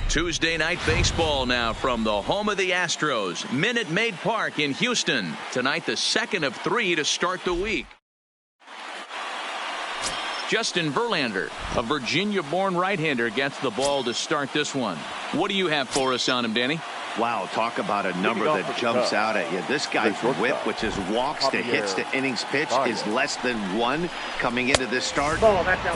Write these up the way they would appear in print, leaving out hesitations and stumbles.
Tuesday night baseball now from the home of the Astros, Minute Maid Park in Houston. Tonight, the second of 3 to start the week. Justin Verlander, a Virginia-born right-hander, gets the ball to start this one. What do you have for us on him, Danny? Wow, talk about a number that jumps out at you. This guy's whip, which is walks to hits to innings pitch, is less than 1 coming into this start.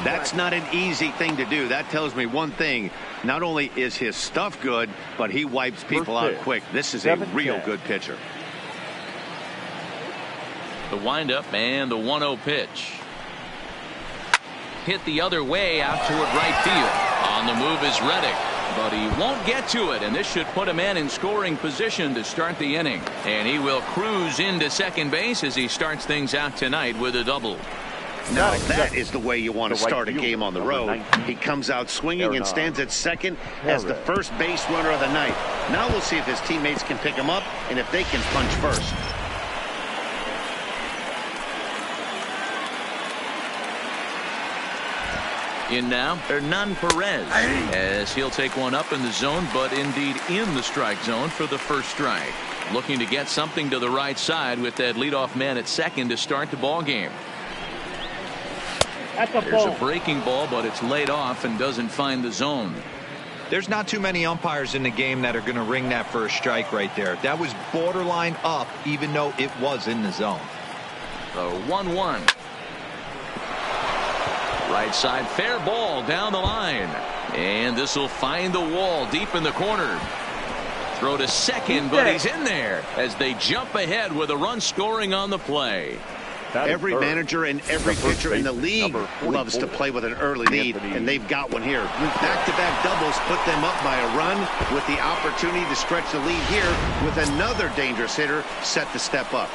That's not an easy thing to do. That tells me one thing. Not only is his stuff good, but he wipes people out quick. This is a real good pitcher. The windup and the 1-0 pitch. Hit the other way out toward right field. On the move is Reddick, but he won't get to it, and this should put a man in scoring position to start the inning. And he will cruise into second base as he starts things out tonight with a double. Now that is the way you want to start a game on the road. He comes out swinging and stands at second as the first base runner of the night. Now we'll see if his teammates can pick him up and if they can punch first. In now, Hernan Perez, as he'll take one up in the zone, but indeed in the strike zone for the first strike. Looking to get something to the right side with that leadoff man at second to start the ball game. There's a breaking ball, but it's laid off and doesn't find the zone. There's not too many umpires in the game that are going to ring that first strike right there. That was borderline up, even though it was in the zone. The 1-1. Right side, fair ball down the line. And this will find the wall deep in the corner. Throw to second, but he's in there as they jump ahead with a run scoring on the play. Every manager and every pitcher in the league loves to play with an early lead, and they've got one here. Back-to-back doubles put them up by a run with the opportunity to stretch the lead here with another dangerous hitter set to step up.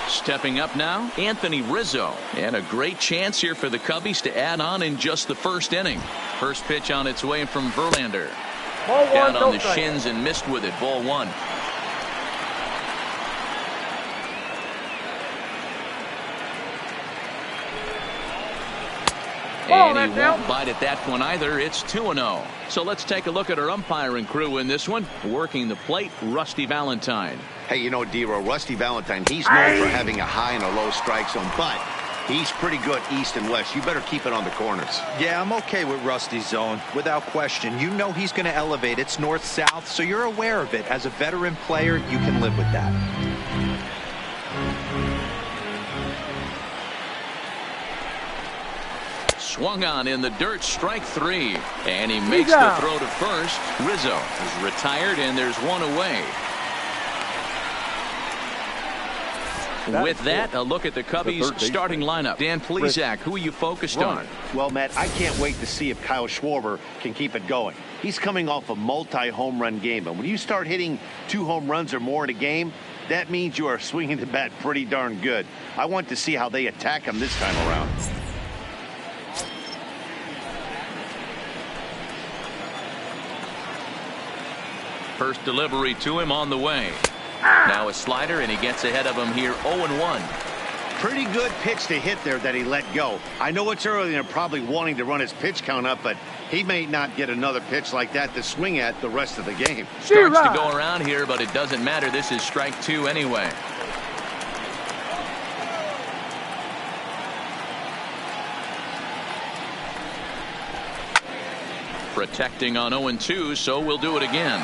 Stepping up now, Anthony Rizzo. And a great chance here for the Cubbies to add on in just the first inning. First pitch on its way from Verlander. Down on the shins and missed with it. Ball 1. And he won't bite at that one either. It's 2-0. So let's take a look at our umpiring crew in this one. Working the plate, Rusty Valentine. Hey, you know, D-Row, Rusty Valentine, he's known for having a high and a low strike zone, but he's pretty good east and west. You better keep it on the corners. Yeah, I'm okay with Rusty's zone, without question. You know he's going to elevate. It's north-south, so you're aware of it. As a veteran player, you can live with that. Swung on in the dirt, strike 3. And he makes the throw to first. Rizzo is retired, and there's one away. With that, a look at the Cubbies' starting lineup. Dan Plesac, who are you focused on? Well, Matt, I can't wait to see if Kyle Schwarber can keep it going. He's coming off a multi-home run game, and when you start hitting 2 home runs or more in a game, that means you are swinging the bat pretty darn good. I want to see how they attack him this time around. First delivery to him on the way. Now a slider, and he gets ahead of him here 0-1. Pretty good pitch to hit there that he let go. I know it's early and they're probably wanting to run his pitch count up, but he may not get another pitch like that to swing at the rest of the game. Starts to go around here, but it doesn't matter. This is strike 2 anyway. Protecting on 0-2, so we'll do it again.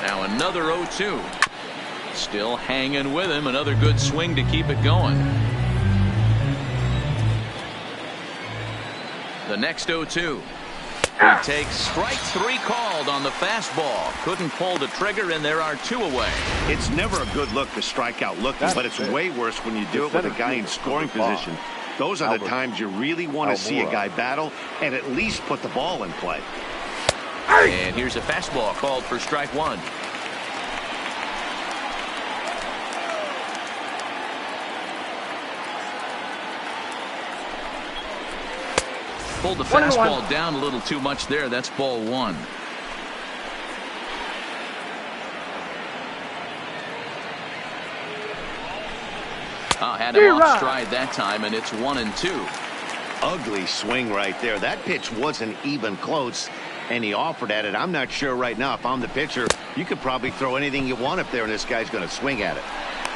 Now another 0-2. Still hanging with him. Another good swing to keep it going. The next 0-2. He takes strike 3 called on the fastball. Couldn't pull the trigger, and there are 2 away. It's never a good look to strike out looking, but it's way worse when you do it with a guy in scoring position. Those are the times you really want to see a guy battle and at least put the ball in play. And here's a fastball called for strike 1. Pulled the fastball down a little too much there. That's ball 1. Had him off stride that time, and it's 1-2. Ugly swing right there. That pitch wasn't even close, and he offered at it. I'm not sure right now if I'm the pitcher. You could probably throw anything you want up there, and this guy's going to swing at it.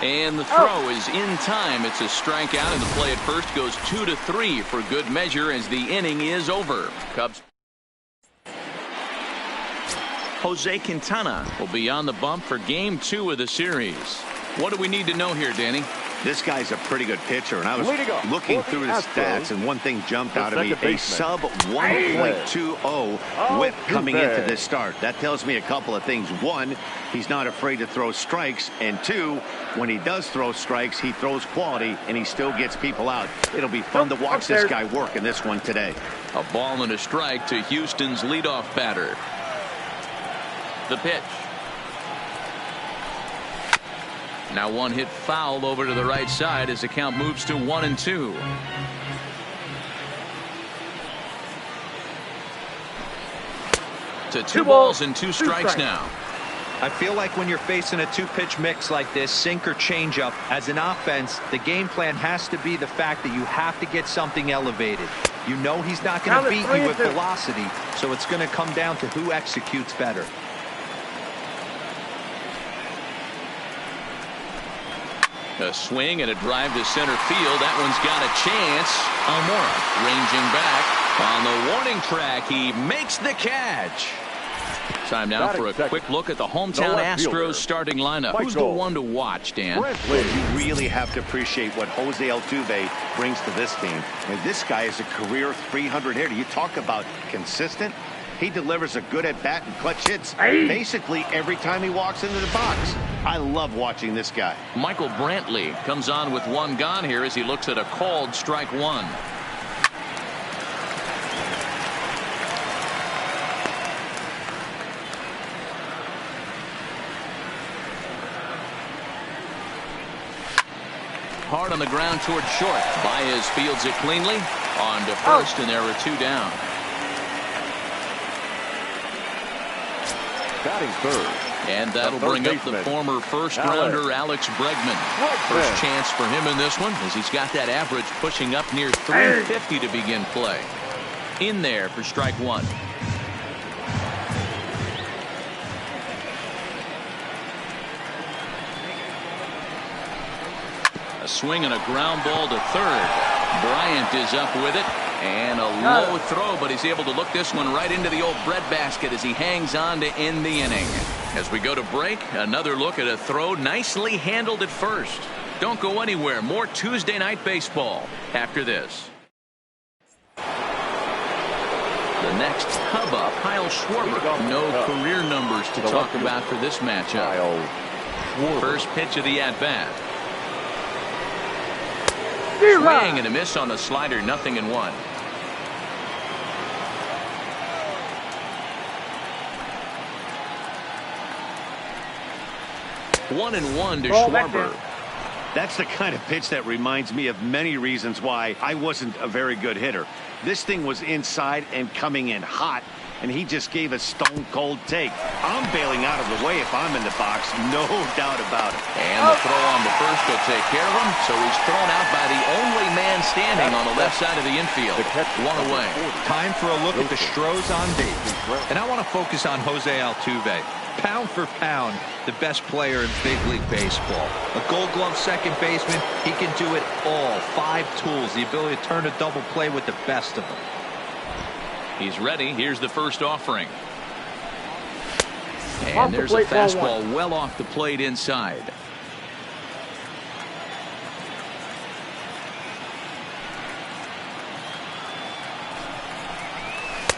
And the throw is in time. It's a strikeout, and the play at first goes 2-3 for good measure as the inning is over. Cubs. Jose Quintana will be on the bump for game 2 of the series. What do we need to know here, Danny? This guy's a pretty good pitcher, and I was looking through his stats, and one thing jumped out at me: a sub 1.20 whip coming into this start. That tells me a couple of things. One, he's not afraid to throw strikes, and two, when he does throw strikes, he throws quality, and he still gets people out. It'll be fun to watch this guy work in this one today. A ball and a strike to Houston's leadoff batter. The pitch. Now one hit foul over to the right side as the count moves to 1-2. To 2 balls and 2 strikes now. I feel like when you're facing a 2-pitch mix like this, sink or changeup, as an offense, the game plan has to be the fact that you have to get something elevated. You know he's not going to beat you with velocity, so it's going to come down to who executes better. A swing and a drive to center field. That one's got a chance. Almora ranging back on the warning track. He makes the catch. Time now for a quick look at the hometown Astros starting lineup. Who's the one to watch, Dan? Well, you really have to appreciate what Jose Altuve brings to this team. And this guy is a career 300 hitter. You talk about consistent. He delivers a good at-bat and clutch hits basically every time he walks into the box. I love watching this guy. Michael Brantley comes on with 1 gone here as he looks at a called strike 1. Hard on the ground toward short. Baez fields it cleanly. On to first, and there are 2 down. Batting third. And that'll bring up the former first-rounder Alex Bregman. First chance for him in this one, as he's got that average pushing up near 350 to begin play. In there for strike 1. A swing and a ground ball to third. Bryant is up with it. And a low throw, but he's able to look this one right into the old breadbasket as he hangs on to end the inning. As we go to break, another look at a throw nicely handled at first. Don't go anywhere. More Tuesday Night Baseball after this. The next Cub up, Kyle Schwarber. No career numbers to talk about for this matchup. First pitch of the at-bat. Swing and a miss on the slider, 0-1. 1-1 to Schwarber. That's the kind of pitch that reminds me of many reasons why I wasn't a very good hitter. This thing was inside and coming in hot, and he just gave a stone-cold take. I'm bailing out of the way if I'm in the box, no doubt about it. And the throw on the first will take care of him, so he's thrown out by the only man standing on the left side of the infield. 1 away. Time for a look at the Astros on base. And I want to focus on Jose Altuve. Pound for pound, the best player in Big League Baseball. A Gold Glove second baseman, he can do it all. 5 tools, the ability to turn a double play with the best of them. He's ready. Here's the first offering. And there's a fastball well off the plate inside.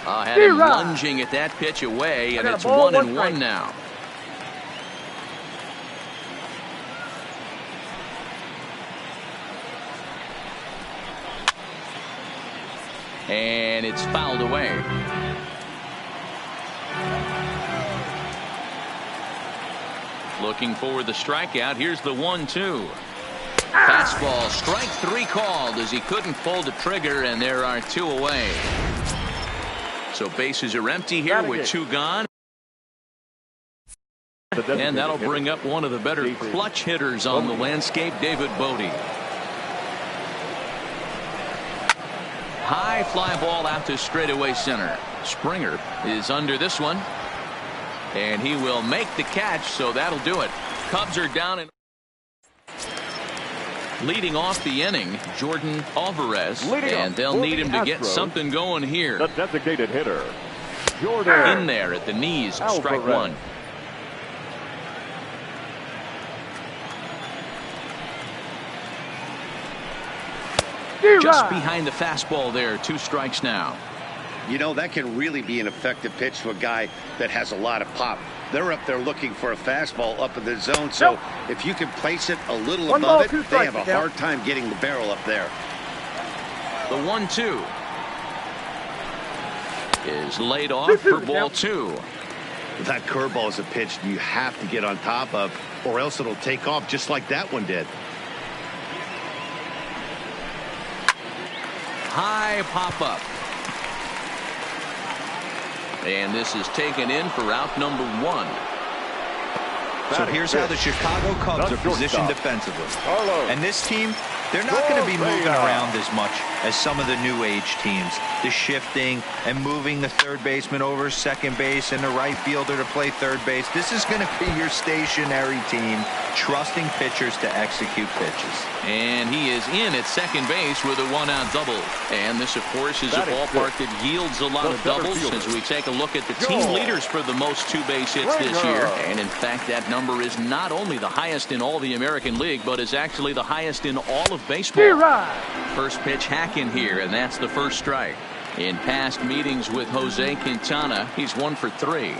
Had him lunging at that pitch away, and it's 1-1 now. And it's fouled away. Looking for the strikeout. Here's the 1-2. Fastball, strike 3 called as he couldn't pull the trigger, and there are 2 away. So bases are empty here with 2 gone. And that'll bring up one of the better clutch hitters on the landscape, David Bodie. High fly ball out to straightaway center. Springer is under this one. And he will make the catch, so that'll do it. Cubs are down and leading off the inning, Jordan Alvarez, and they'll need him to get something going here. The designated hitter, Jordan. In there at the knees, Alvarez. strike one. Just behind the fastball there, 2 strikes now. You know, that can really be an effective pitch to a guy that has a lot of pop. They're up there looking for a fastball up in the zone, so if you can place it a little above it, they have a hard time getting the barrel up there. The 1-2 is laid off for ball 2. That curveball is a pitch you have to get on top of, or else it'll take off just like that one did. High pop-up. And this is taken in for out number 1. So here's how the Chicago Cubs are positioned defensively. And this team, they're not going to be moving around as much as some of the new age teams. The shifting and moving the third baseman over second base and the right fielder to play third base. This is going to be your stationary team, trusting pitchers to execute pitches. And he is in at second base with a 1-out double. And this, of course, is a ballpark that yields a lot of doubles as we take a look at the team leaders for the most 2-base hits this year. And, in fact, that number is not only the highest in all the American League, but is actually the highest in all of baseball. First pitch hack in here, and that's the first strike. In past meetings with Jose Quintana, he's 1 for 3.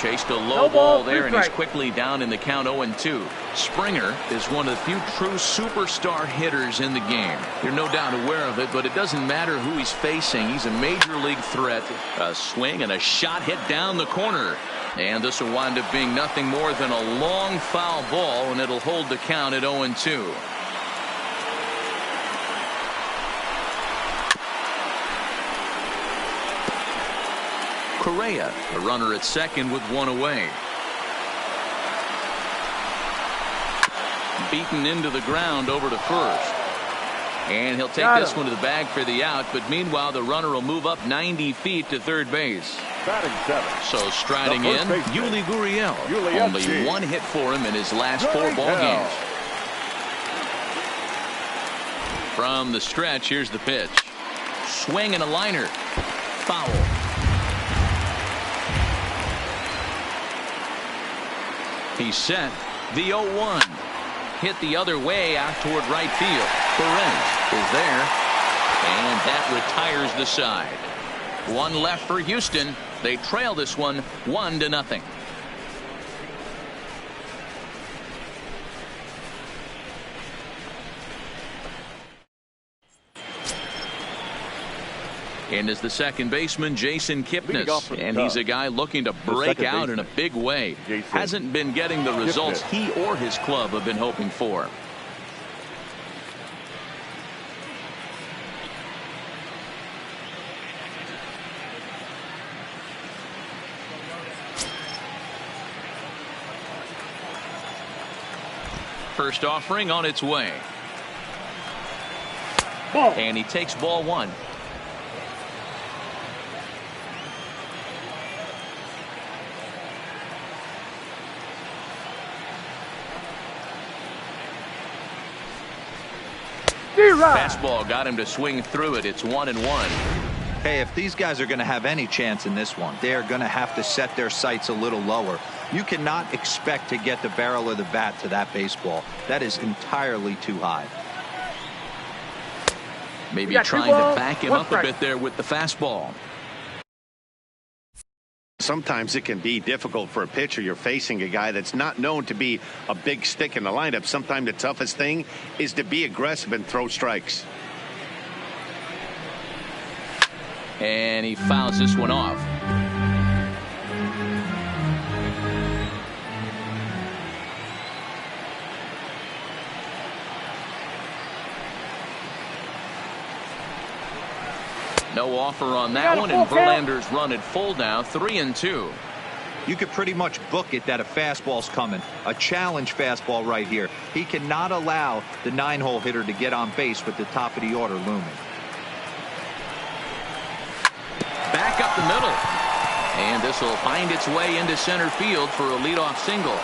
Chased a low ball there, and he's quickly down in the count 0-2. Springer is one of the few true superstar hitters in the game. You're no doubt aware of it, but it doesn't matter who he's facing. He's a major league threat. A swing and a shot hit down the corner. And this will wind up being nothing more than a long foul ball, and it'll hold the count at 0-2. Correa, a runner at second with 1 away. Beaten into the ground over to first. And he'll take this one to the bag for the out, but meanwhile the runner will move up 90 feet to third base. So striding in, Yuli Gurriel. Only 1 hit for him in his last 4 ball games. From the stretch, here's the pitch. Swing and a liner. Foul. He's set. The 0-1. Hit the other way out toward right field. Perez is there. And that retires the side. 1 left for Houston. They trail this one 1-0. And is the second baseman, Jason Kipnis. And he's a guy looking to break out in a big way. Hasn't been getting the results he or his club have been hoping for. First offering on its way. And he takes ball 1. Fastball got him to swing through it. It's 1-1. Hey, if these guys are going to have any chance in this one, they are going to have to set their sights a little lower. You cannot expect to get the barrel of the bat to that baseball. That is entirely too high. Maybe trying to back him up a bit there with the fastball. Sometimes it can be difficult for a pitcher. You're facing a guy that's not known to be a big stick in the lineup. Sometimes the toughest thing is to be aggressive and throw strikes. And he fouls this one off. No offer on that one, and Verlander's run at full now, 3-2. You could pretty much book it that a fastball's coming. A challenge fastball right here. He cannot allow the 9-hole hitter to get on base with the top of the order looming. Back up the middle. And this will find its way into center field for a leadoff single.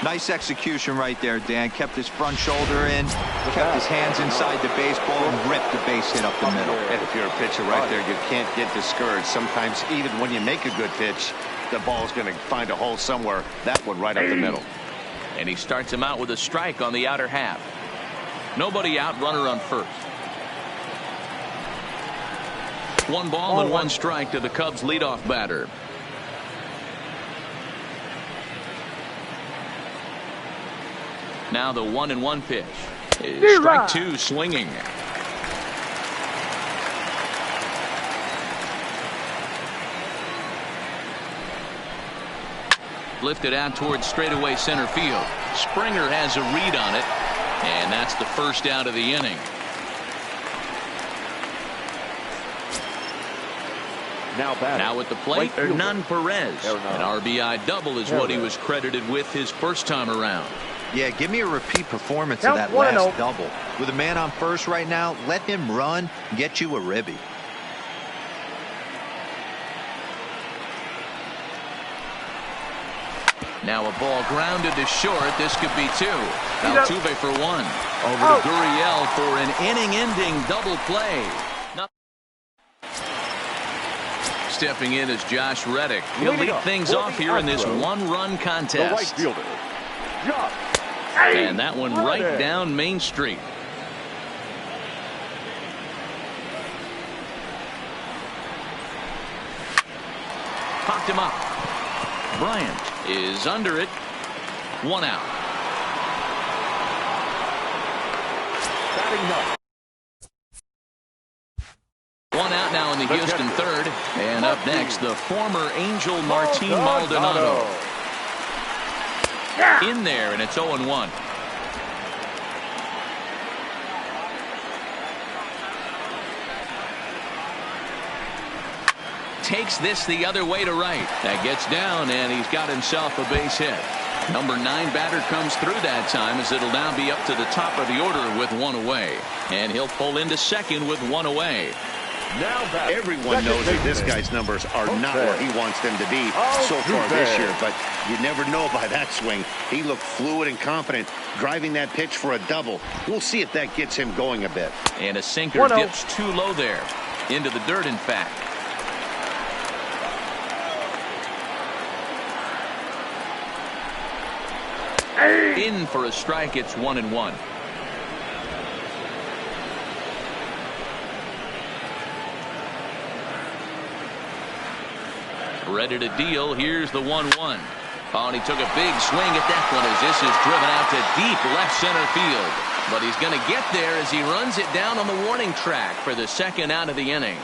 Nice execution right there, Dan. Kept his front shoulder in, kept his hands inside the baseball, and ripped the base hit up the middle. And if you're a pitcher right there, you can't get discouraged. Sometimes even when you make a good pitch, the ball's going to find a hole somewhere. That one right up the middle. And he starts him out with a strike on the outer half. Nobody out, runner on first. 1 ball and 1 strike to the Cubs leadoff batter. Now the 1-1 pitch is strike 2, swinging. Lifted out towards straightaway center field. Springer has a read on it, and that's the first out of the inning. Now at the plate, Hernan Perez. An RBI double is what he was credited with his first time around. Yeah, give me a repeat performance of that last double. With a man on first right now, let him run, get you a ribby. Now a ball grounded to short. This could be 2. Altuve for 1. Over to Gurriel for an inning-ending double play. Stepping in is Josh Reddick. He'll lead things off here in this 1-run contest. And that one right down Main Street. Popped him up. Bryant is under it. 1 out. One out now in the Houston third. And up next, the former Angel Martin Maldonado. In there, and it's 0-1. Takes this the other way to right. That gets down, and he's got himself a base hit. Number 9 batter comes through that time, as it'll now be up to the top of the order with 1 away. And he'll pull into second with 1 away. Everyone knows that this guy's numbers are not where he wants them to be so far this year, but you never know by that swing. He looked fluid and confident, driving that pitch for a double. We'll see if that gets him going a bit. And a sinker dips too low there. Into the dirt, in fact. In for a strike. It's 1-1. Ready to deal. Here's the 1-1. Oh, and he took a big swing at that one as this is driven out to deep left center field. But he's going to get there as he runs it down on the warning track for the second out of the inning.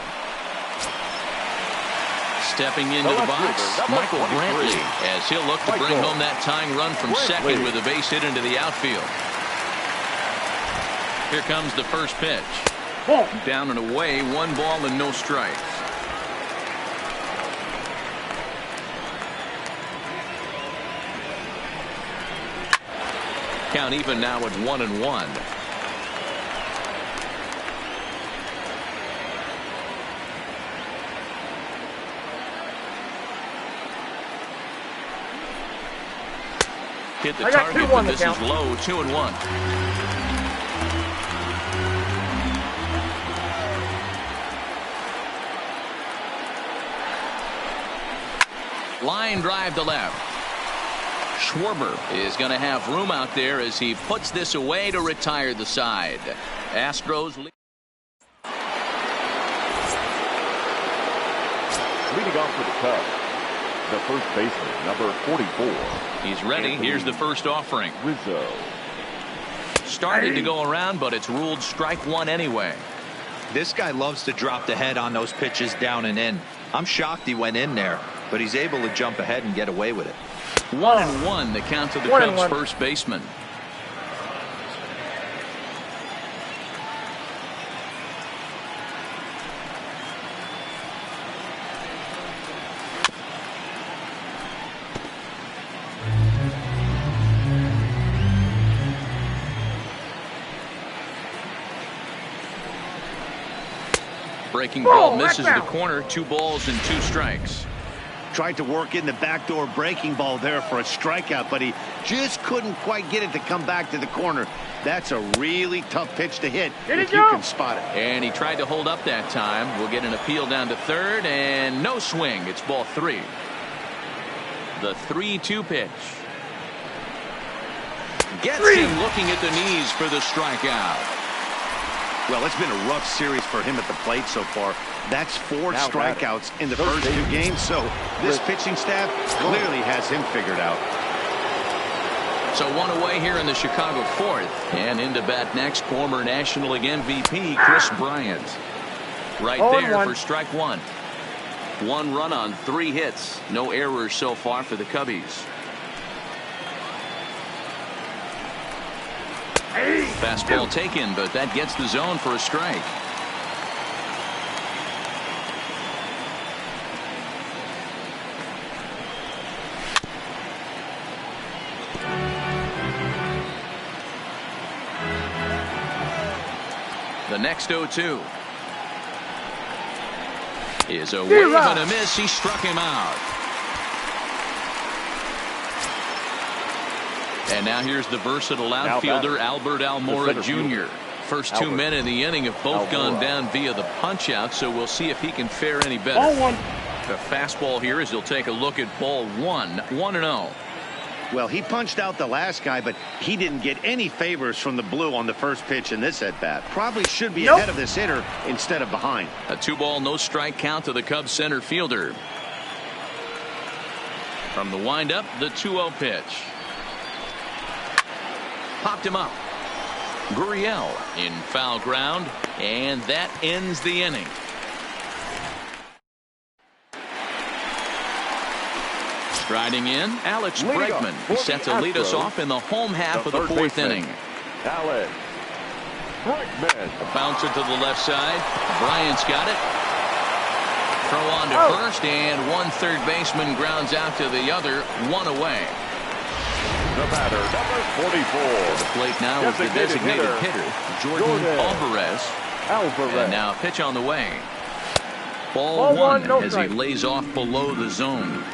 Stepping into the box, Michael Brantley, as he'll look to bring home that tying run from second with a base hit into the outfield. Here comes the first pitch. Down and away, 1 ball and no strikes. Count even now at 1-1. Hit the target, but this is low. 2-1. Line drive to left. Schwarber is going to have room out there as he puts this away to retire the side. Astros lead. Leading off for the Cubs, the first baseman, number 44. He's ready. Here's the first offering. Rizzo. Started to go around, but it's ruled strike 1 anyway. This guy loves to drop the head on those pitches down and in. I'm shocked he went in there, but he's able to jump ahead and get away with it. 1-1 the count to the Cubs first baseman. breaking ball misses the corner. 2 balls and 2 strikes. Tried to work in the backdoor breaking ball there for a strikeout, but he just couldn't quite get it to come back to the corner. That's a really tough pitch to hit if you can spot it. And he tried to hold up that time. We'll get an appeal down to third, and no swing. It's ball 3. The 3-2 pitch. Gets him looking at the knees for the strikeout. Well, it's been a rough series for him at the plate so far. That's 4 strikeouts in the first 2 games, so this pitching staff clearly has him figured out. So 1 away here in the Chicago 4th. And into bat next, former National League MVP Chris Bryant. Right there for strike 1. 1 run on 3 hits. No errors so far for the Cubbies. Fastball taken, but that gets the zone for a strike. The next 0-2 is a wave and a miss. He struck him out. And now here's the versatile outfielder Albert Almora Jr. First 2 men in the inning have both gone down via the punch out, so we'll see if he can fare any better. The fastball here as he'll take a look at ball 1. 1-0. Well, he punched out the last guy, but he didn't get any favors from the blue on the first pitch in this at-bat. Probably should be ahead of this hitter instead of behind. A 2-ball, no strike count to the Cubs center fielder. From the windup, the 2-0 pitch. Popped him up. Gurriel in foul ground, and that ends the inning. Striding in, Alex Bregman. He's set to lead us off in the home half of the 4th inning. Alex Bregman. Bounce it to the left side. Bryant's got it. Throw on to first, and 1 third baseman grounds out to the other. 1 away. The batter, number 44. At the plate now is the designated hitter, Jordan Alvarez. And now a pitch on the way. Ball 1 as he lays off below the zone.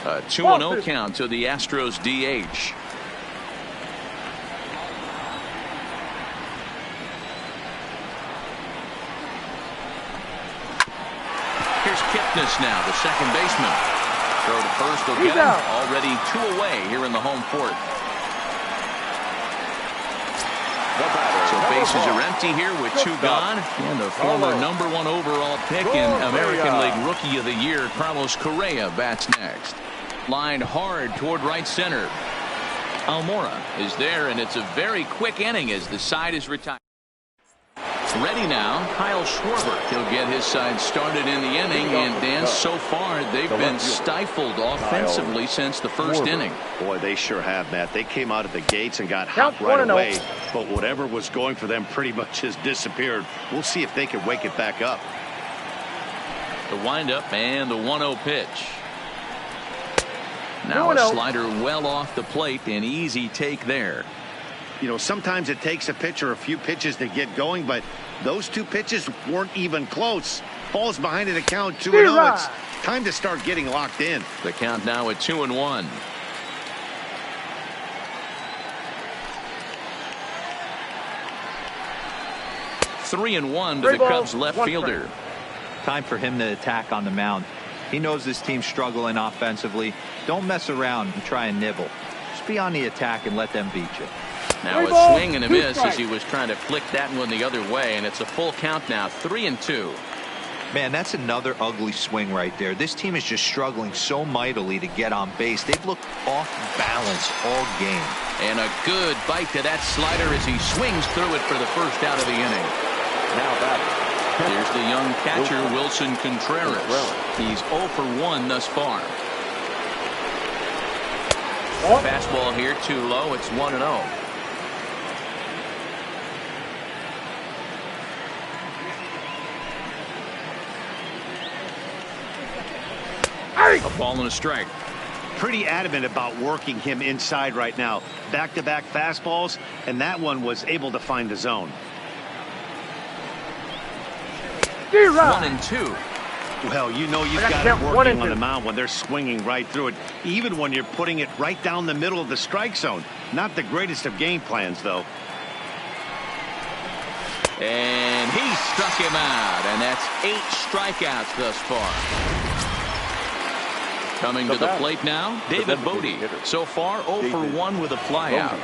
A 2-0 count to the Astros DH. Here's Kipnis now, the second baseman. Throw to first will get him. Already 2 away here in the home 4th. So bases are empty here with 2 gone. And the former #1 overall pick and American League Rookie of the Year, Carlos Correa, bats next. Lined hard toward right center. Almora is there, and it's a very quick inning as the side is retired. Ready now, Kyle Schwarber. He'll get his side started in the inning, and Dan, so far they've been stifled offensively since the first inning. Boy, they sure have, Matt. They came out of the gates and got hot right away, but whatever was going for them pretty much has disappeared. We'll see if they can wake it back up. The windup and the 1-0 pitch. Now a slider well off the plate, an easy take there. You know, sometimes it takes a pitcher a few pitches to get going, but those 2 pitches weren't even close. Falls behind an account 2-0. It's time to start getting locked in. The count now at 2-1. Three and 1 to the Cubs left fielder. Time for him to attack on the mound. He knows this team's struggling offensively. Don't mess around and try and nibble. Just be on the attack and let them beat you. Now a swing and a miss as he was trying to flick that one the other way, and it's a full count now, 3-2. Man, that's another ugly swing right there. This team is just struggling so mightily to get on base. They've looked off balance all game. And a good bite to that slider as he swings through it for the first out of the inning. Now back. Here's the young catcher, Wilson Contreras. He's 0 for 1 thus far. Fastball here too low. It's 1-0. A ball and a strike. pretty adamant about working him inside right now. Back-to-back fastballs, and that one was able to find the zone. 1-2. Well, you know you've got it working on the mound when they're swinging right through it, even when you're putting it right down the middle of the strike zone. Not the greatest of game plans, though. And he struck him out, and that's 8 strikeouts thus far. Coming to the plate now, David Bodie. So far, 0 for 1 with a flyout.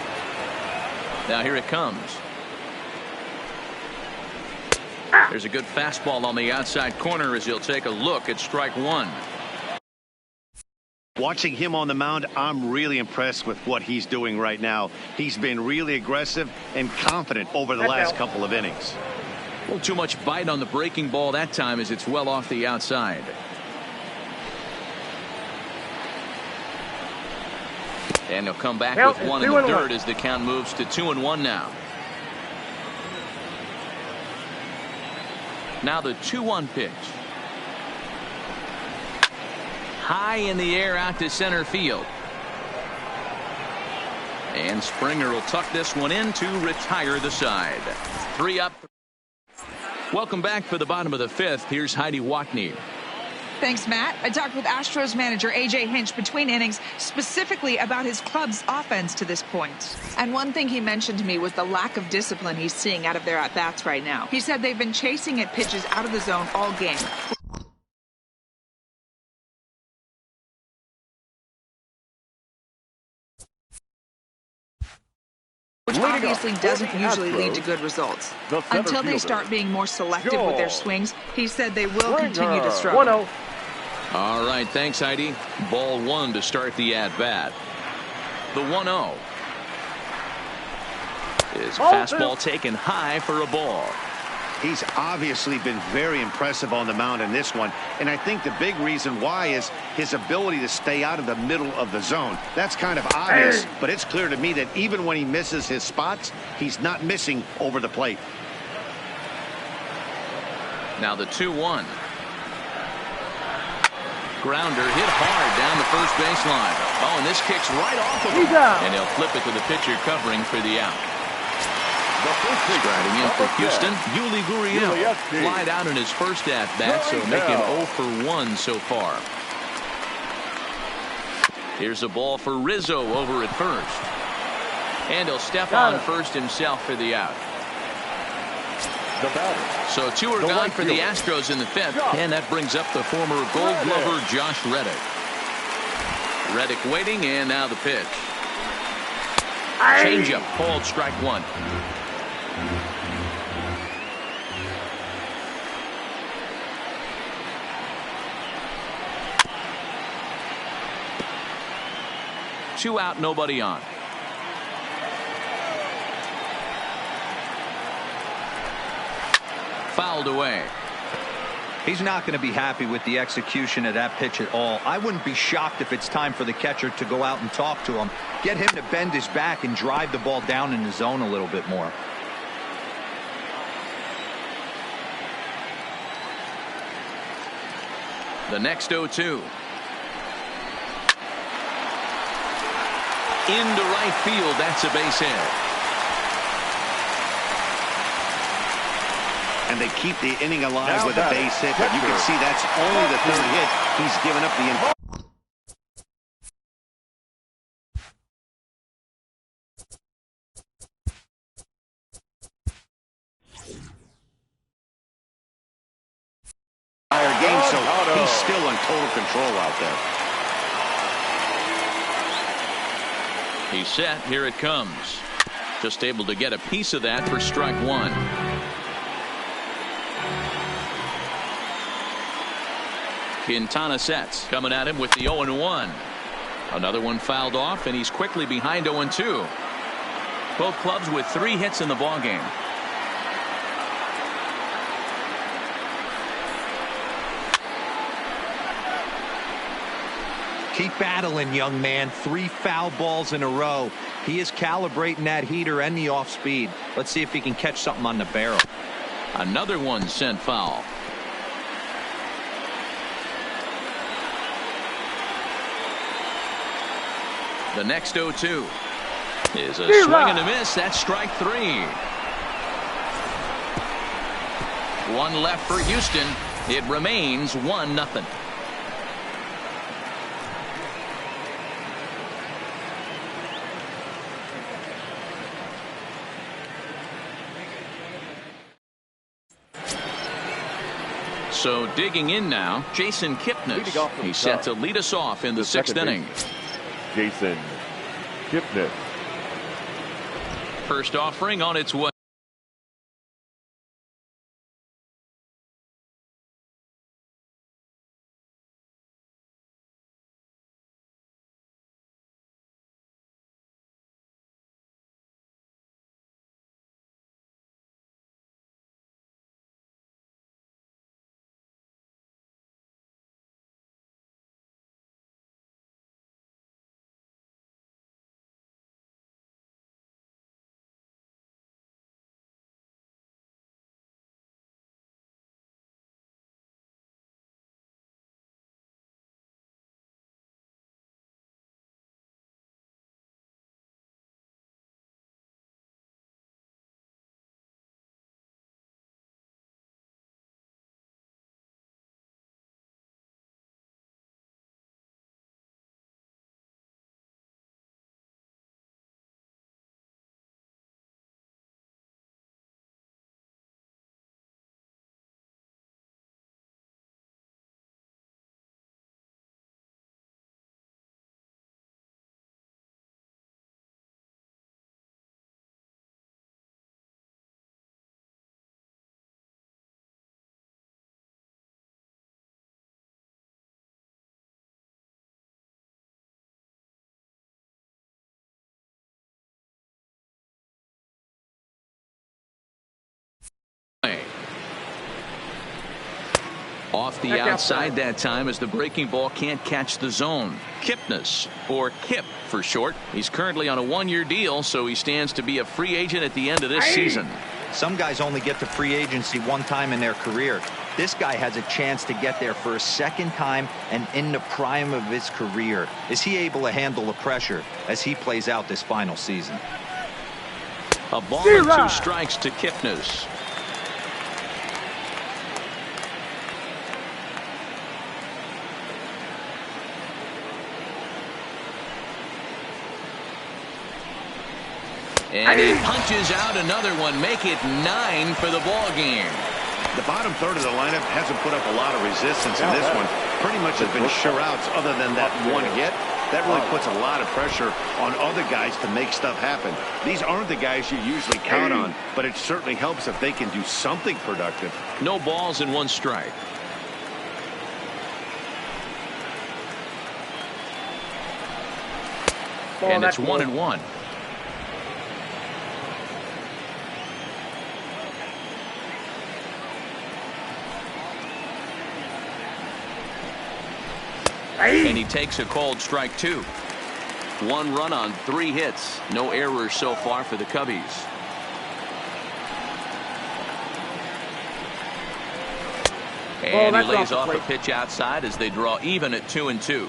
Now here it comes. There's a good fastball on the outside corner as he'll take a look at strike 1. Watching him on the mound, I'm really impressed with what he's doing right now. He's been really aggressive and confident over the last couple of innings. A little too much bite on the breaking ball that time as it's well off the outside. And he'll come back with 1 in the dirt as the count moves to 2-1 now. Now the 2-1 pitch. High in the air out to center field. And Springer will tuck this one in to retire the side. 3 up. Welcome back for the bottom of the 5th. Here's Heidi Watney. Thanks, Matt. I talked with Astros manager A.J. Hinch between innings specifically about his club's offense to this point. And one thing he mentioned to me was the lack of discipline he's seeing out of their at-bats right now. He said they've been chasing at pitches out of the zone all game. Which obviously doesn't usually lead to good results. Until they start being more selective with their swings, he said they will continue to struggle. All right, thanks, Heidi. Ball 1 to start the at-bat. The 1-0. His fastball taken high for a ball. He's obviously been very impressive on the mound in this one, and I think the big reason why is his ability to stay out of the middle of the zone. That's kind of obvious, but it's clear to me that even when he misses his spots, he's not missing over the plate. Now the 2-1. Grounder hit hard down the first baseline. Oh, and this kicks right off of him. And he'll flip it to the pitcher covering for the out. Striding in for Houston, Yuli Gurriel. Flied out in his first at-bat, so making 0 for 1 so far. Here's a ball for Rizzo over at first. And he'll step on first himself for the out. So 2 are gone for the Astros in the 5th, and that brings up the former Gold Glover Josh Reddick. Reddick waiting, and now the pitch. Changeup called strike 1. Two out, nobody on. Fouled away. He's not going to be happy with the execution of that pitch at all. I wouldn't be shocked if it's time for the catcher to go out and talk to him. Get him to bend his back and drive the ball down in the zone a little bit more. The next 0-2. Into right field. That's a base hit. And they keep the inning alive with a base hit, but you can see that's only the 3rd hit he's given up the entire game, so he's still in total control out there. He's set. Here it comes. Just able to get a piece of that for strike 1. Quintana sets, coming at him with the 0-1. Another one fouled off, and he's quickly behind 0-2. Both clubs with 3 hits in the ballgame. Keep battling, young man. 3 foul balls in a row. He is calibrating that heater and the off speed. Let's see if he can catch something on the barrel. Another one sent foul. The next 0-2 is a swing and a miss. That's strike 3. One left for Houston. It remains 1-0. So digging in now, Jason Kipnis. He's set to lead us off in the 6th inning. Jason Kipnis. First offering on its way. Off the outside that time as the breaking ball can't catch the zone. Kipnis, or Kip for short. He's currently on a 1-year deal, so he stands to be a free agent at the end of this season. Some guys only get to free agency one time in their career. This guy has a chance to get there for a second time and in the prime of his career. Is he able to handle the pressure as he plays out this final season? A ball and 2 strikes to Kipnis. And he punches out another one, make it 9 for the ball game. The bottom third of the lineup hasn't put up a lot of resistance in this one. Pretty much has been sure outs other than that one hit. That really puts a lot of pressure on other guys to make stuff happen. These aren't the guys you usually count on, but it certainly helps if they can do something productive. No balls and 1 strike. And it's 1-1. And he takes a called strike 2. 1 run on 3 hits. No errors so far for the Cubbies. And he lays off a pitch outside as they draw even at 2-2.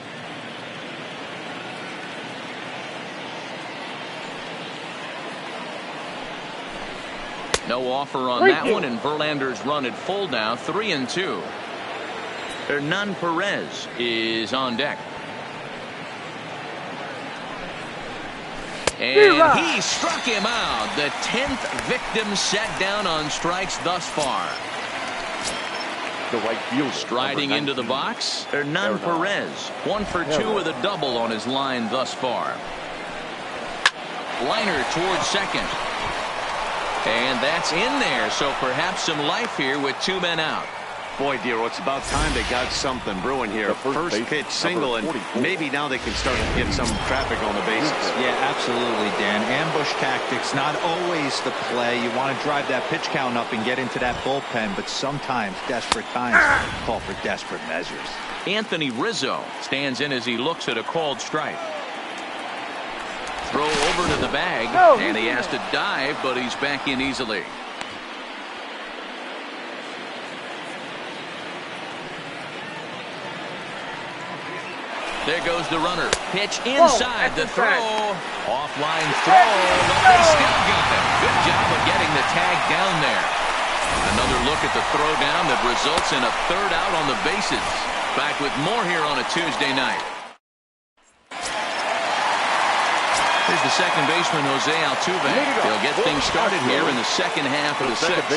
No offer on that one, and Verlander's run at full now, 3-2. Hernan Perez is on deck. And he struck him out. The 10th victim set down on strikes thus far. The right field striding into the box. Hernan Perez, 1 for 2 with a double on his line thus far. Liner towards second. And that's in there, so perhaps some life here with 2 men out. Boy, Dero, it's about time they got something brewing here. First pitch single, and maybe now they can start to get some traffic on the bases. Yeah, absolutely, Dan. Ambush tactics, not always the play. You want to drive that pitch count up and get into that bullpen, but sometimes desperate times call for desperate measures. Anthony Rizzo stands in as he looks at a called strike. Throw over to the bag, and he has to dive, but he's back in easily. There goes the runner. Pitch inside the throw. Offline throw, but they still got it. Good job of getting the tag down there. Another look at the throw down that results in a third out on the bases. Back with more here on a Tuesday night. Here's the second baseman, Jose Altuve. He'll get things started here in the second half of the sixth.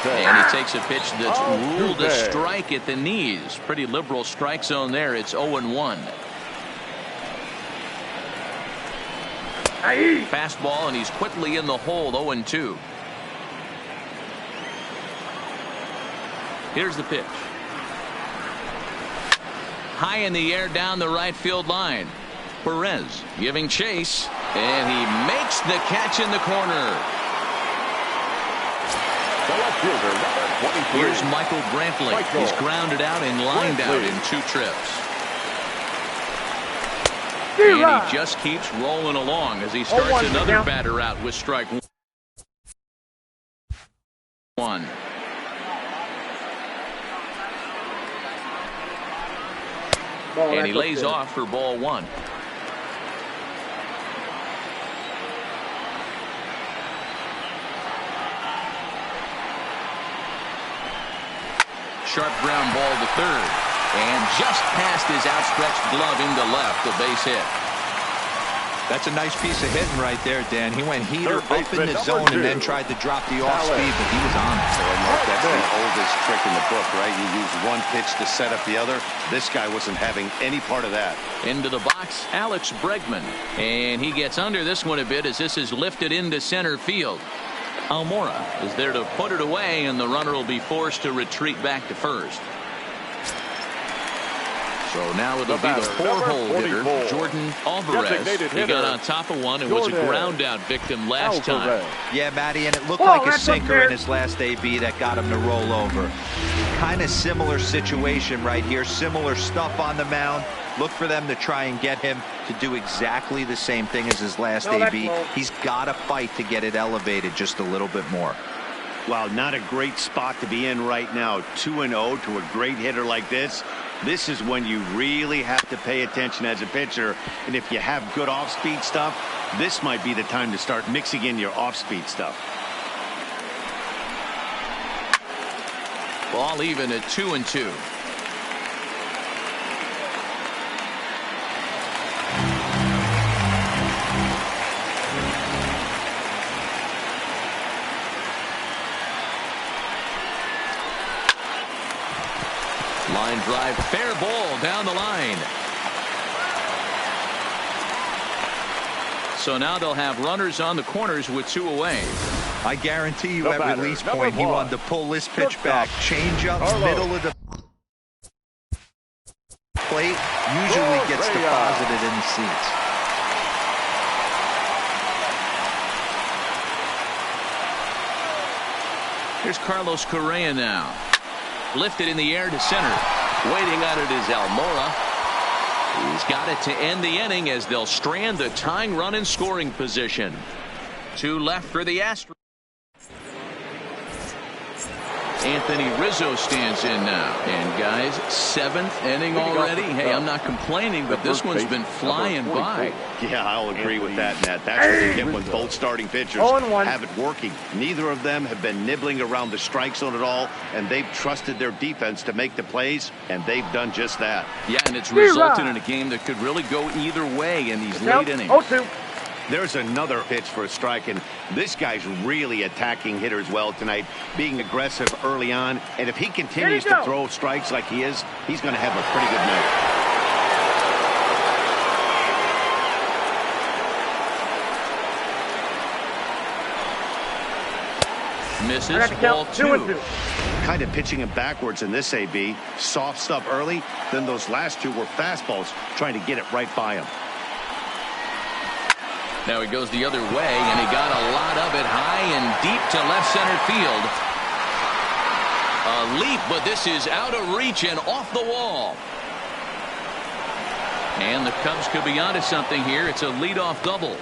And he takes a pitch that's ruled a strike at the knees. Pretty liberal strike zone there. It's 0-1. Fastball, and he's quickly in the hole. 0-2. Here's the pitch. High in the air down the right field line. Perez giving chase, and he makes the catch in the corner. Here's Michael Brantley. He's grounded out and lined out in 2 trips. And he just keeps rolling along as he starts another batter out with strike 1. And he lays off for ball 1. Sharp ground ball to third. And just past his outstretched glove into left, the base hit. That's a nice piece of hitting right there, Dan. He went heater up in the zone and then tried to drop the off speed, but he was on it. That's the oldest trick in the book, right? You use one pitch to set up the other. This guy wasn't having any part of that. Into the box, Alex Bregman. And he gets under this one a bit as this is lifted into center field. Almora is there to put it away, and the runner will be forced to retreat back to first. So now it'll be the 4-hole hitter, Jordan Alvarez. He got on top of one and was a ground out victim last time. Yeah, Matty, and it looked like a sinker in his last AB that got him to roll over. Kind of similar situation right here. Similar stuff on the mound. Look for them to try and get him to do exactly the same thing as his last AB. He's got to fight to get it elevated just a little bit more. Wow, not a great spot to be in right now. 2-0 to a great hitter like this. This is when you really have to pay attention as a pitcher. And if you have good off-speed stuff, this might be the time to start mixing in your off-speed stuff. Ball even at 2-2. Line drive, fair ball down the line. So now they'll have runners on the corners with 2 away. I guarantee you at release point he wanted to pull this pitch back. Change up middle of the plate. Usually gets deposited in the seats. Here's Carlos Correa now. Lifted in the air to center. Waiting on it is Almora. He's got it to end the inning as they'll strand the tying run in scoring position. 2 left for the Astros. Anthony Rizzo stands in now. And guys, 7th inning already. Hey, I'm not complaining, but this one's been flying by. Yeah, I'll agree with that, Matt. That's what you get when both starting pitchers have it working. Neither of them have been nibbling around the strike zone at all, and they've trusted their defense to make the plays, and they've done just that. Yeah, and it's resulted in a game that could really go either way in these late innings. 0-2. There's another pitch for a strike, and this guy's really attacking hitters well tonight, being aggressive early on. And if he continues to throw strikes like he is, he's going to have a pretty good night. Misses, ball 2. Kind of pitching him backwards in this AB. Soft stuff early, then those last 2 were fastballs, trying to get it right by him. Now he goes the other way, and he got a lot of it high and deep to left center field. A leap, but this is out of reach and off the wall. And the Cubs could be onto something here. It's a leadoff double.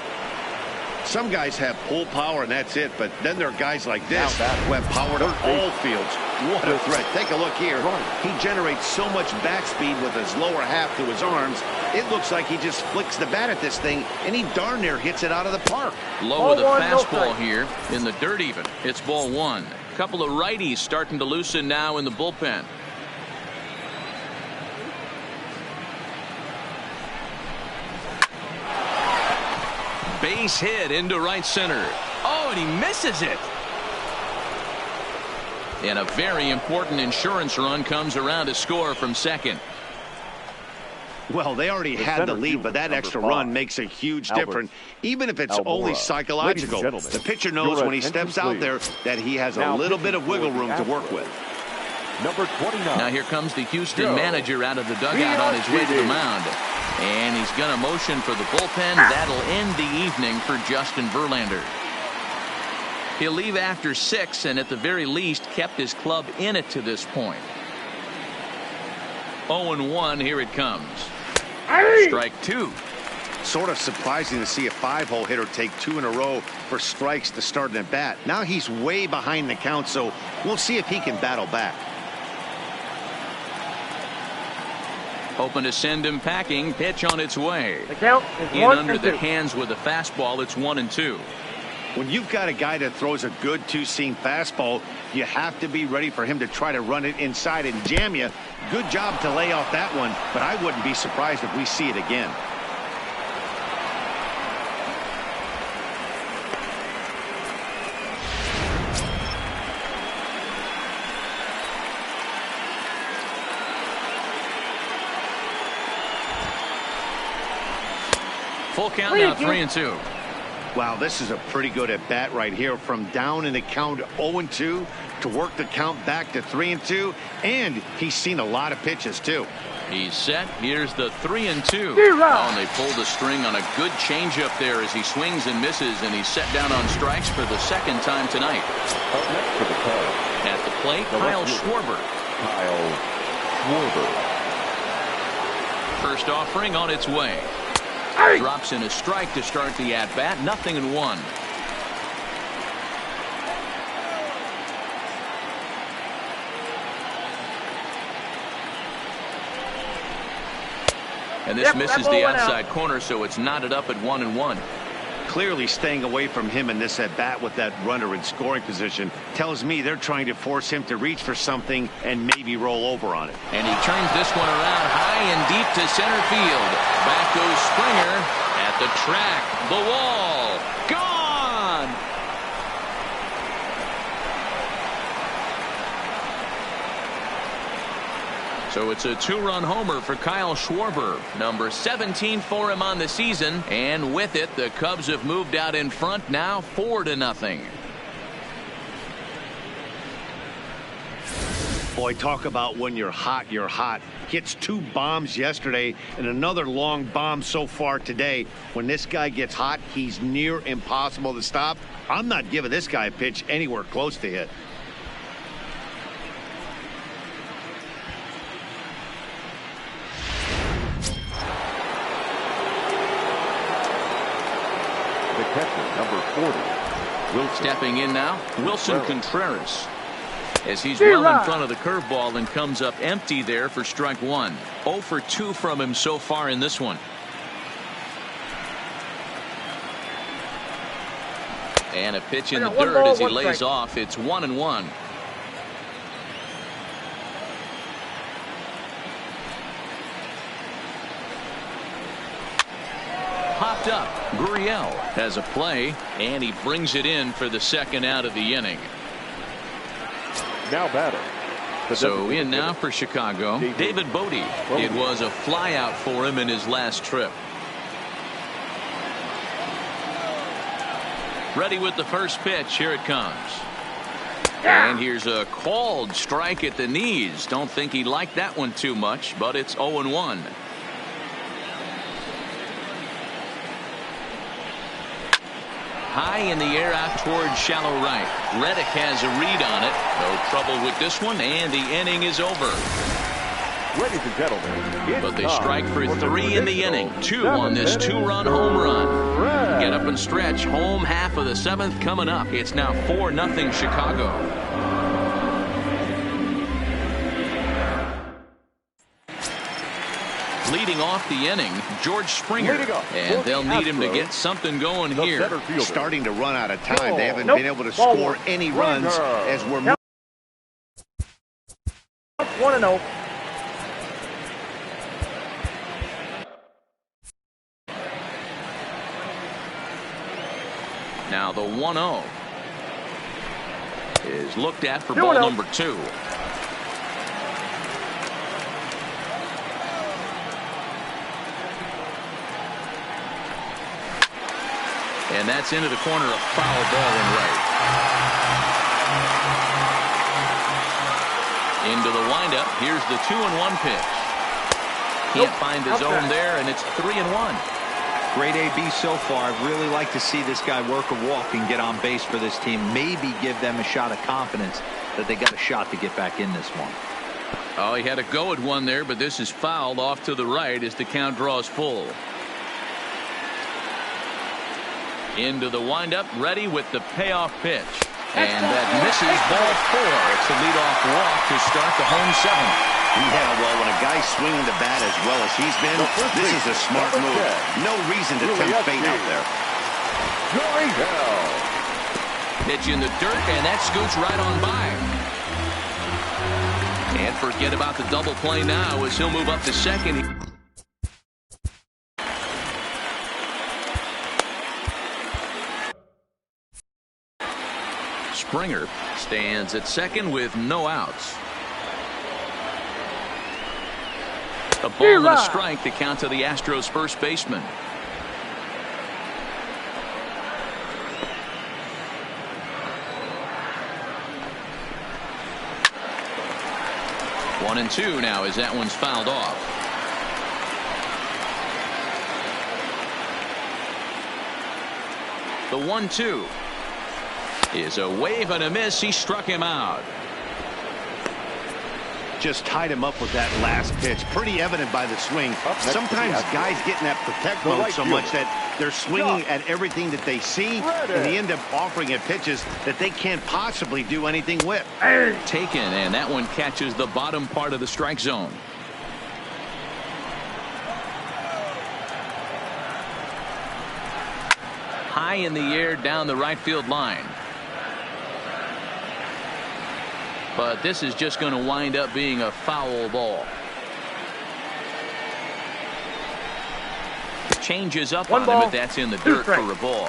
Some guys have pull power and that's it, but then there are guys like this who have power to all fields. What a threat. Take a look here. He generates so much bat speed with his lower half to his arms. It looks like he just flicks the bat at this thing, and he darn near hits it out of the park. Low with a fastball here in the dirt even. It's ball one. A couple of righties starting to loosen now in the bullpen. Base hit into right center. Oh, and he misses it. And a very important insurance run comes around to score from second. Well, they already had the lead, but that extra run makes a huge difference, even if it's only psychological. The pitcher knows when he steps out there that he has a little bit of wiggle room to work with. Number 29. Now here comes the Houston manager out of the dugout on his way to the mound. And he's going to motion for the bullpen. That'll end the evening for Justin Verlander. He'll leave after 6 and at the very least kept his club in it to this point. 0-1, here it comes. Strike 2. Sort of surprising to see a 5-hole hitter take 2 in a row for strikes to start an at bat. Now he's way behind the count, so we'll see if he can battle back. Hoping to send him packing. Pitch on its way. The count is in 1 under and the 2. hands with a fastball. It's 1-2. When you've got a guy that throws a good two-seam fastball, you have to be ready for him to try to run it inside and jam you. Good job to lay off that one, but I wouldn't be surprised if we see it again. Full count now, 3-2. Wow, this is a pretty good at bat right here. From down in the count 0-2 to work the count back to 3-2, and he's seen a lot of pitches too. He's set. Here's the 3-2. Oh, and they pull the string on a good changeup there as he swings and misses, and he's set down on strikes for the second time tonight. Up next for the call. At the plate, Kyle Schwarber. Kyle Schwarber. First offering on its way. Drops in a strike to start the at-bat. 0-1. And this misses the outside corner, so it's knotted up at 1-1. Clearly staying away from him in this at bat with that runner in scoring position tells me they're trying to force him to reach for something and maybe roll over on it. And he turns this one around high and deep to center field. Back goes Springer at the track. The wall. Gone. So it's a 2-run homer for Kyle Schwarber. Number 17 for him on the season. And with it, the Cubs have moved out in front now 4-0. Boy, talk about when you're hot, you're hot. Hits 2 bombs yesterday and another long bomb so far today. When this guy gets hot, he's near impossible to stop. I'm not giving this guy a pitch anywhere close to hit. The catcher, number 40. Wilson. Stepping in now, Wilson Contreras. As he's well in front of the curveball and comes up empty there for strike 1. 0 for 2 from him so far in this one. And a pitch in the dirt as he lays off. It's 1-1. Popped up. Gurriel has a play, and he brings it in for the second out of the inning. Now batting. So in now for Chicago, David Bodie. It was a flyout for him in his last trip. Ready with the first pitch. Here it comes. And here's a called strike at the knees. Don't think he liked that one too much, but it's 0-1. High in the air out towards shallow right. Reddick has a read on it. No trouble with this one, and the inning is over. Ladies and gentlemen, but they strike for 3 in the inning. 2 on this 2-run home run. Get up and stretch. Home half of the 7th coming up. It's now 4-0 Chicago. Leading off the inning, George Springer, and they'll need him to get something going here. Starting to run out of time. They haven't been able to score any runs as we're moving. 1-0. Now the 1-0 is looked at for ball number 2. And that's into the corner, a foul ball in right. Into the windup. Here's the 2-1 pitch. Can't find his own there, and it's 3-1. Great AB so far. I'd really like to see this guy work a walk and get on base for this team. Maybe give them a shot of confidence that they got a shot to get back in this one. Oh, he had a go at one there, but this is fouled off to the right as the count draws full. Into the windup, ready with the payoff pitch. And that misses ball 4. It's a leadoff walk to start the home 7th. Yeah, well, when a guy's swinging the bat as well as he's been, this is a smart move. No reason to tempt fate out there. Pitch in the dirt, and that scoots right on by. And forget about the double play now as he'll move up to second. Springer stands at second with no outs. A ball and a strike to count to the Astros first baseman. One and 2 now as that one's fouled off. The 1-2 is a wave and a miss. He struck him out. Just tied him up with that last pitch. Pretty evident by the swing. Sometimes guys get in that protect mode so much that they're swinging at everything that they see, and they end up offering at pitches that they can't possibly do anything with. Taken, and that one catches the bottom part of the strike zone. High in the air down the right field line. But this is just going to wind up being a foul ball. Changes up on him, but that's in the dirt for a ball.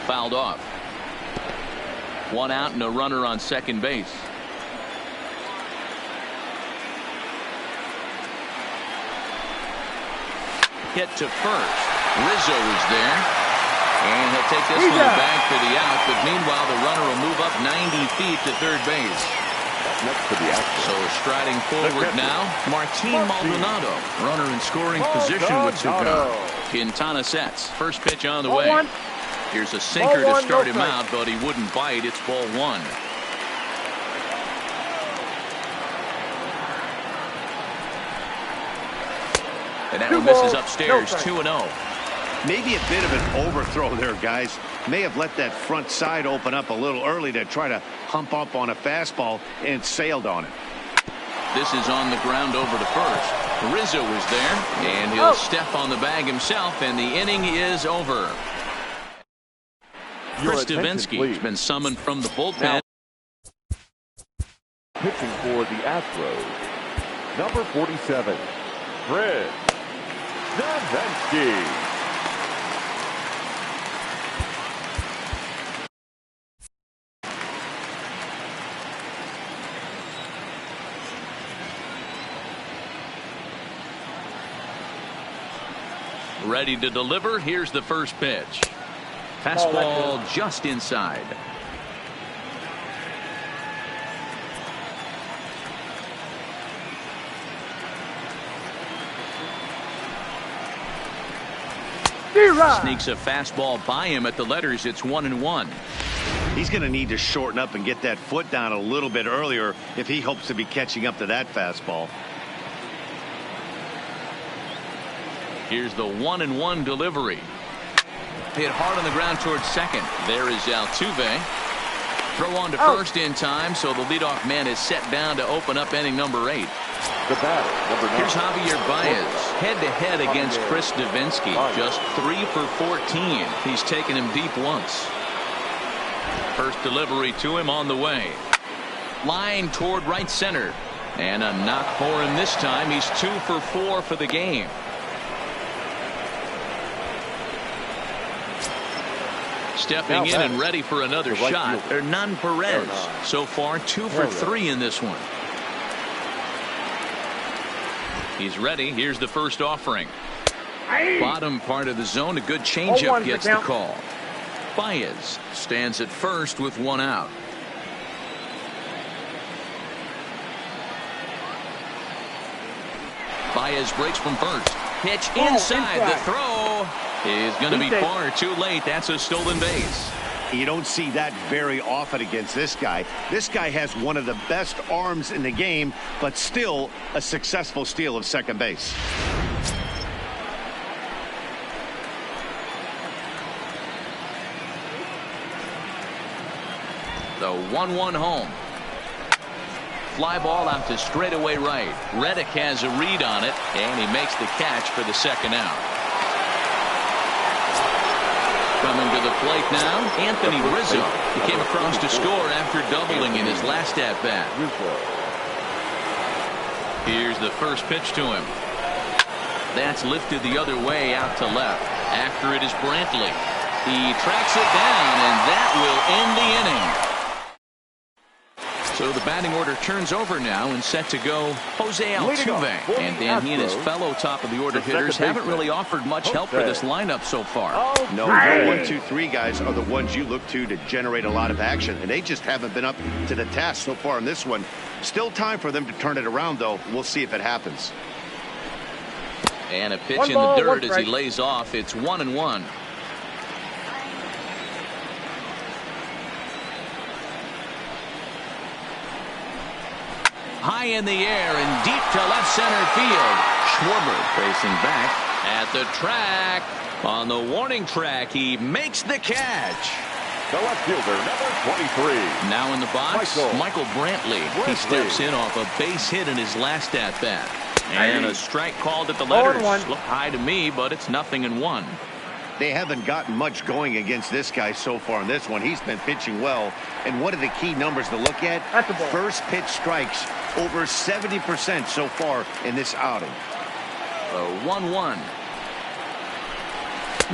Fouled off. 1 out and a runner on second base. Hit to first. Rizzo is there. And he'll take this one back for the out. But meanwhile, the runner will move up 90 feet to third base. Next to the Astros. So striding forward now, Martin Maldonado. Runner in scoring position with 2 gone. Quintana sets. First pitch on the way. Here's a sinker to start him out, but he wouldn't bite. It's ball 1. And that one misses upstairs, 2-0. Maybe a bit of an overthrow there, guys. May have let that front side open up a little early to try to hump up on a fastball and sailed on it. This is on the ground over to first. Rizzo is there, and he'll step on the bag himself, and the inning is over. Chris Davinsky has been summoned from the bullpen. Now, pitching for the Astros, number 47, Chris Davinsky. Ready to deliver. Here's the first pitch. Fastball just inside. Sneaks a fastball by him at the letters. It's 1-1. He's going to need to shorten up and get that foot down a little bit earlier if he hopes to be catching up to that fastball. Here's the 1-1 delivery. Hit hard on the ground towards second. There is Altuve. Throw on to first in time, so the leadoff man is set down to open up inning number 8. The batter, number 9. Here's Javier Baez, head-to-head against Chris Davinsky. Just 3 for 14. He's taken him deep once. First delivery to him on the way. Line toward right center. And a knock for him this time. He's 2 for 4 for the game. Stepping in and ready for another shot. Hernan Perez. So far 2 for 3 in this one. He's ready. Here's the first offering. Bottom part of the zone. A good changeup gets the call. Baez stands at first with 1 out. Baez breaks from first. Pitch inside. The throw is going to be far too late. That's a stolen base. You don't see that very often against this guy. This guy has one of the best arms in the game, but still a successful steal of second base. The 1-1 home. Fly ball out to straightaway right. Reddick has a read on it, and he makes the catch for the second out. Coming to the plate now, Anthony Rizzo. He came across to score after doubling in his last at-bat. Here's the first pitch to him. That's lifted the other way out to left. After it is Brantley. He tracks it down, and that will end the inning. So the batting order turns over now and set to go Jose Altuve. And Dan, he and his fellow top-of-the-order hitters haven't really offered much help for this lineup so far. No, the 1, 2, 3 guys are the ones you look to generate a lot of action, and they just haven't been up to the task so far in this one. Still time for them to turn it around, though. We'll see if it happens. And a pitch in the dirt as he lays off. It's 1-1. High in the air and deep to left center field. Schwarber facing back at the track. On the warning track, he makes the catch. The left fielder, number 23. Now in the box, Michael Brantley. He steps in off a base hit in his last at-bat. And a strike called at the letters. Look high to me, but it's 0-1. They haven't gotten much going against this guy so far in this one. He's been pitching well. And one of the key numbers to look at, first pitch strikes, over 70% so far in this outing. 1-1.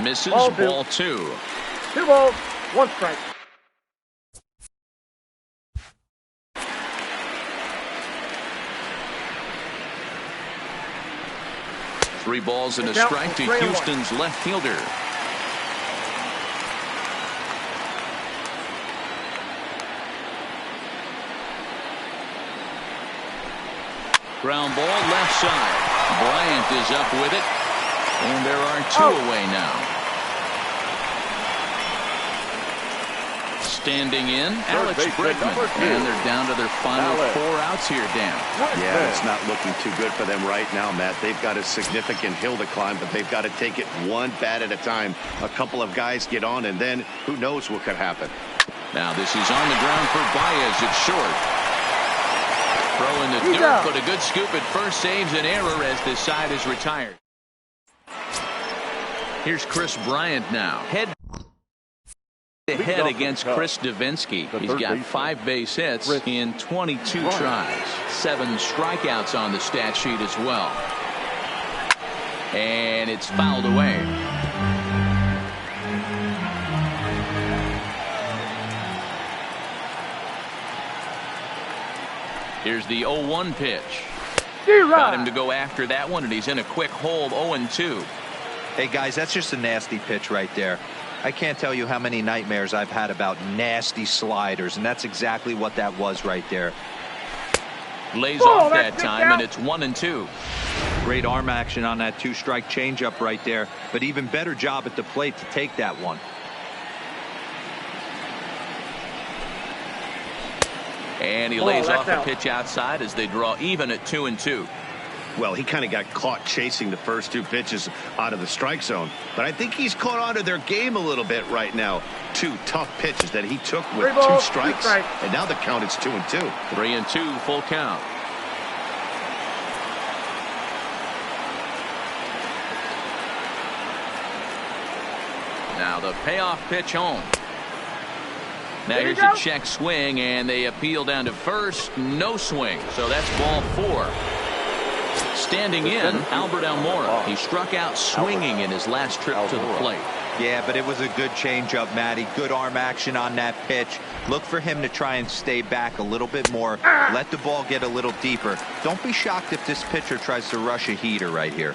Misses ball 2. 2 balls, 1 strike. Three balls and a strike to Houston's left fielder. Ground ball left side. Bryant is up with it. And there are 2 away now. Standing in, Alex Bregman. And they're down to their final 4 outs here, Dan. Yeah, it's not looking too good for them right now, Matt. They've got a significant hill to climb, but they've got to take it one bat at a time. A couple of guys get on, and then who knows what could happen. Now this is on the ground for Baez. It's short. Throw in the dirt, but a good scoop at first saves an error as this side is retired. Here's Chris Bryant now. Head to head against Chris Davinsky. He's got 5 base hits in 22 tries. 7 strikeouts on the stat sheet as well. And it's fouled away. Here's the 0-1 pitch. Got him to go after that one, and he's in a quick hold. 0-2. Hey, guys, that's just a nasty pitch right there. I can't tell you how many nightmares I've had about nasty sliders, and that's exactly what that was right there. Lays off that time, and it's 1-2. Great arm action on that 2-strike changeup right there, but even better job at the plate to take that one. And he lays off a pitch outside as they draw even at 2-2. Well, he kind of got caught chasing the first 2 pitches out of the strike zone. But I think he's caught on to their game a little bit right now. 2 tough pitches that he took with 2 strikes. And now the count is 2-2. 3-2 full count. Now the payoff pitch home. Now here's a check swing, and they appeal down to first. No swing, so that's ball 4. Standing in, Albert Almora. He struck out swinging in his last trip to the plate. Yeah, but it was a good changeup, Matty. Good arm action on that pitch. Look for him to try and stay back a little bit more. Let the ball get a little deeper. Don't be shocked if this pitcher tries to rush a heater right here.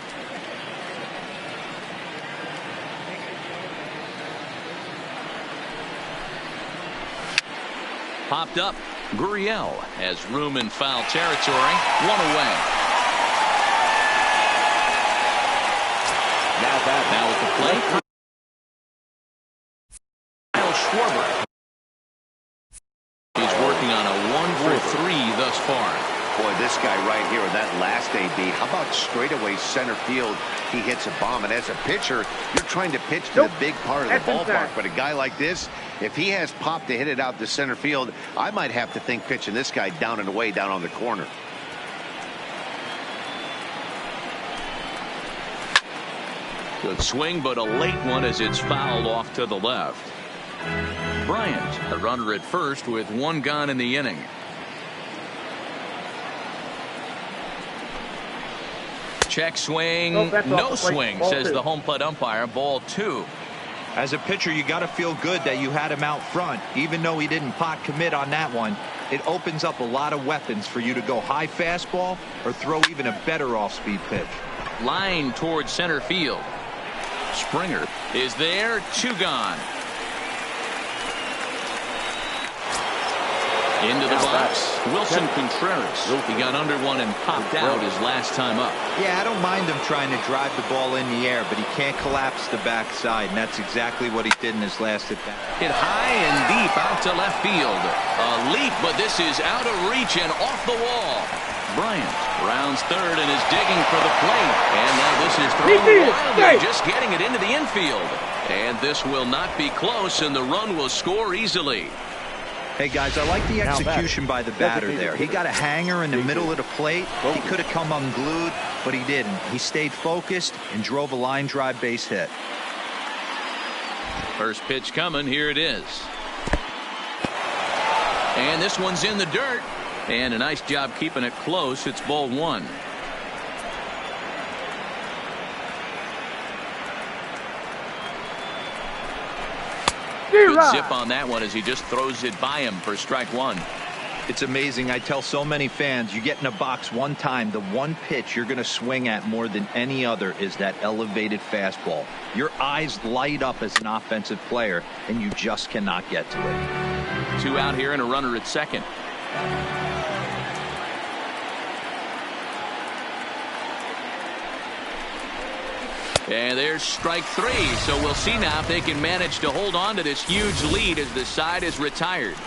Popped up. Gurriel has room in foul territory. 1 away. Now at the plate, Kyle Schwarber. He's working on a 1 for 3 thus far. Boy, this guy right here, that last AB, how about straightaway center field? He hits a bomb, and as a pitcher, you're trying to pitch to the big part of the ballpark. But a guy like this, if he has pop to hit it out to center field, I might have to think pitching this guy down and away down on the corner. Good swing, but a late one as it's fouled off to the left. Bryant, a runner at first with 1 gone in the inning. Check swing, no swing, says the home plate umpire. Ball 2. As a pitcher, you got to feel good that you had him out front. Even though he didn't pot commit on that one, it opens up a lot of weapons for you to go high fastball or throw even a better off-speed pitch. Line towards center field. Springer is there. 2 gone. Into the box, Wilson Contreras. He got under one and popped out his last time up. Yeah, I don't mind him trying to drive the ball in the air, but he can't collapse the backside, and that's exactly what he did in his last at-bat. Hit high and deep out to left field. A leap, but this is out of reach and off the wall. Bryant rounds third and is digging for the plate. And now this is thrown wildly, just getting it into the infield. And this will not be close, and the run will score easily. Hey, guys, I like the execution by the batter there. He got a hanger in the middle of the plate. He could have come unglued, but he didn't. He stayed focused and drove a line drive base hit. First pitch coming. Here it is. And this one's in the dirt. And a nice job keeping it close. It's ball 1. Good zip on that one as he just throws it by him for strike 1. It's amazing. I tell so many fans, you get in a box one time, the one pitch you're going to swing at more than any other is that elevated fastball. Your eyes light up as an offensive player, and you just cannot get to it. 2 out here and a runner at second. And there's strike 3. So we'll see now if they can manage to hold on to this huge lead as the side is retired.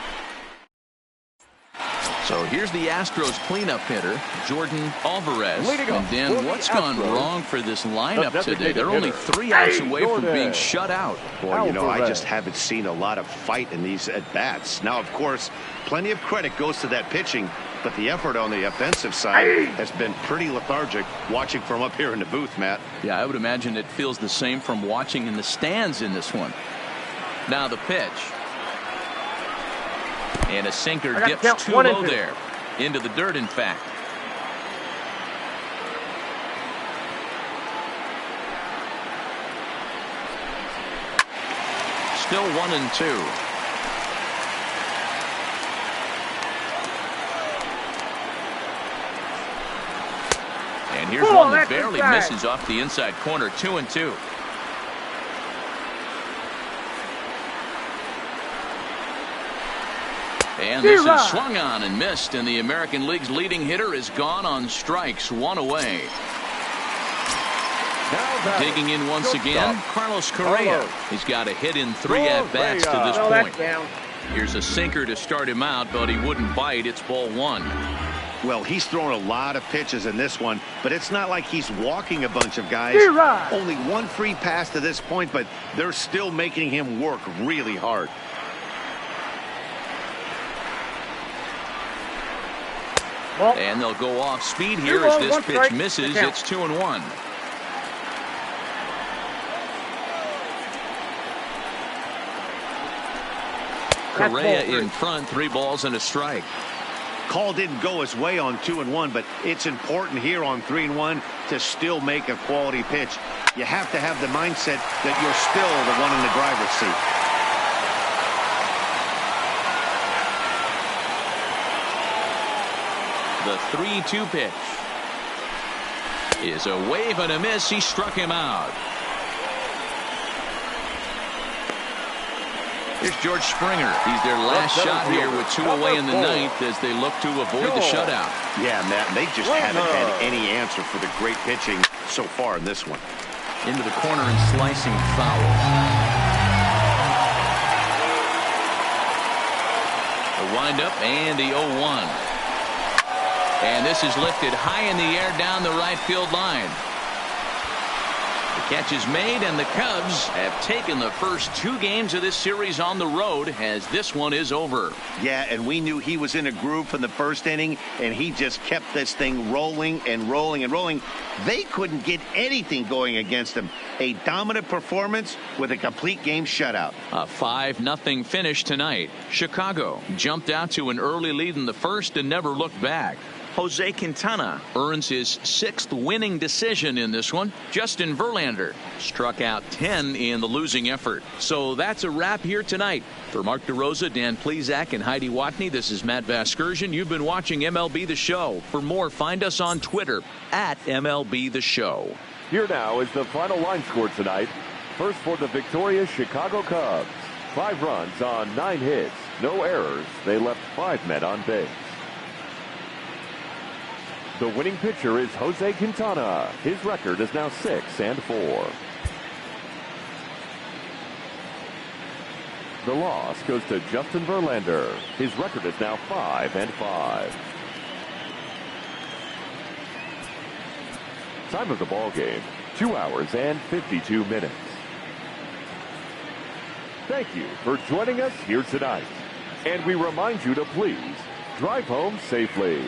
So here's the Astros cleanup hitter, Jordan Alvarez. And then what's gone wrong for this lineup today? They're only 3 outs away from being shut out. Boy, you know, I just haven't seen a lot of fight in these at-bats. Now, of course, plenty of credit goes to that pitching, but the effort on the offensive side has been pretty lethargic watching from up here in the booth, Matt. Yeah, I would imagine it feels the same from watching in the stands in this one. Now the pitch. And a sinker dips too low there. Into the dirt, in fact. Still 1-2. And here's one that barely misses off the inside corner. 2-2. And this is swung on and missed, and the American League's leading hitter is gone on strikes, one away. Digging in once again, Carlos Correa. He's got a hit in 3 at-bats to this point. Here's a sinker to start him out, but he wouldn't bite. It's ball 1. Well, he's thrown a lot of pitches in this one, but it's not like he's walking a bunch of guys. Only 1 free pass to this point, but they're still making him work really hard. And they'll go off speed here as this pitch misses. It's 2-1. Correa in front, 3 balls and a strike. Call didn't go his way on 2-1, but it's important here on 3-1 to still make a quality pitch. You have to have the mindset that you're still the one in the driver's seat. The 3-2 pitch is a wave and a miss. He struck him out. Here's George Springer. He's their last shot here with 2 away in the 9th as they look to avoid the shutout. Yeah, Matt, they just haven't had any answer for the great pitching so far in this one. Into the corner and slicing foul. The windup and the 0-1. And this is lifted high in the air down the right field line. The catch is made, and the Cubs have taken the first 2 games of this series on the road as this one is over. Yeah, and we knew he was in a groove from the first inning, and he just kept this thing rolling and rolling and rolling. They couldn't get anything going against him. A dominant performance with a complete game shutout. A 5-0 finish tonight. Chicago jumped out to an early lead in the first and never looked back. Jose Quintana earns his 6th winning decision in this one. Justin Verlander struck out 10 in the losing effort. So that's a wrap here tonight. For Mark DeRosa, Dan Plezak, and Heidi Watney, this is Matt Vasgersian. You've been watching MLB The Show. For more, find us on Twitter at MLB The Show. Here now is the final line score tonight. First for the victorious Chicago Cubs. 5 runs on 9 hits. No errors. They left 5 men on base. The winning pitcher is Jose Quintana. His record is now 6-4. The loss goes to Justin Verlander. His record is now 5-5. Time of the ball game, 2 hours and 52 minutes. Thank you for joining us here tonight. And we remind you to please drive home safely.